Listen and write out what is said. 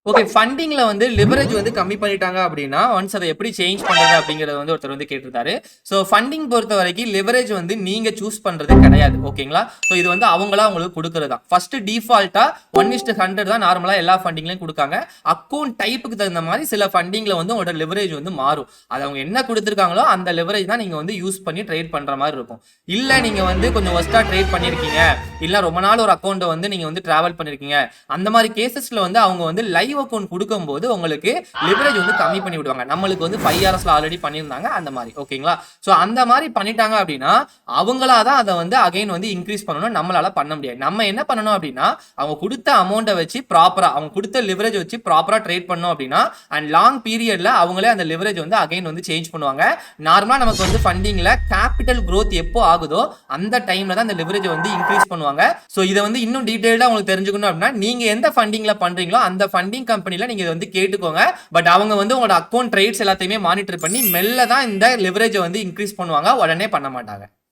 Okay. ஃபண்டிங்ல வந்து leverage வந்து கம்மி பண்ணிட்டாங்க அப்படின்னா, ஒன்ஸ் அத எப்படி சேஞ்ச் பண்றது அப்படிங்கிறத வந்து ஒருத்தர் வந்து கேட்டிருந்தாரு. ஸோ ஃபண்டிங் பொறுத்தவரைக்கும் லிவரேஜ் வந்து நீங்க சூஸ் பண்றது கிடையாது. ஓகேங்களா? ஸோ இது வந்து அவங்களா உங்களுக்கு குடுக்குறது தான். ஃபர்ஸ்ட் டிஃபால்ட்டா 1:100 தான் நார்மலா எல்லா ஃபண்டிங்லயும் குடுக்காங்க. அக்கவுண்ட் டைப்புக்கு தகுந்த மாரி சில ஃபண்டிங்ல வந்து உங்களோட லிவரேஜ் வந்து மாறும். அது அவங்க என்ன குடுத்திருக்காங்களோ அந்த லிவரேஜ் தான் நீங்க வந்து யூஸ் பண்ணி ட்ரேட் பண்ற மாரி இருக்கும். இல்ல நீங்க வந்து கொஞ்சம் வொர்ஸ்ட்டா ட்ரேட் பண்ணியிருக்கீங்க. இல்ல ரொம்ப நாள் ஒரு அக்கவுண்ட்ட வந்து நீங்க வந்து டிராவல் பண்ணியிருக்கீங்க. அந்த மாரி கேசஸ்ல வந்து அவங்க வந்து லைவ் அக்கவுண்ட் குடுக்கும்போது உங்களுக்கு லிவரேஜ் வந்து கம்மி பண்ணி விடுவாங்க. நம்மளுக்கு வந்து 5 ஹார்ஸ்ல ஆல்ரெடி பண்ணியிருந்தாங்க அந்த மாரி. ஓகேங்களா? சோ அந்த மாரி பண்ணிட்டாங்க அப்படின்னா, அவங்களா தான் அத வந்து அகைன் வந்து இன்கிரீஸ் பண்ணணும். நம்மளால பண்ண முடியாது. நம்ம என்ன பண்ணணும் அப்படின்னா, அவங்க குடுத்த அமௌண்ட்ட வச்சு ப்ராப்பரா அவங்க குடுத்த லிவரேஜ் வச்சு ப்ராப்பரா ட்ரேட் பண்ணோம் அப்படின்னா, அண்ட் லாங் பீரியட்ல அவங்களே அந்த லிவரேஜ் வந்து அகைன் வந்து சேஞ்ச் பண்ணுவாங்க. நார்மலா நமக்கு வந்து ஃபண்டிங்ல கேபிட்டல் குரோத் எப்போ ஆகுதோ அந்த டைம்ல தான் அந்த லிவரேஜ் வந்து இன்கிரீஸ் பண்ணுவாங்க. சோ இத வந்து இன்னும் டீடைல்டா உங்களுக்கு தெரிஞ்சுக்கணும் அப்படின்னா, நீங்க எந்த ஃபண்டிங்ல பண்றீங்களோ அந்த ஃபண்டிங் கம்பெனில நீங்க இத வந்து கேட்டுக்கோங்க. பட் அவங்க வந்து உங்களோட அக்கவுண்ட் ட்ரேட்ஸ் எல்லாத்தையுமே மானிட்டர் பண்ணி மெல்ல தான் இந்த லிவரேஜ் வந்து இன்கிரீஸ் பண்ணுவாங்க. உடனே பண்ண மாட்டாங்க.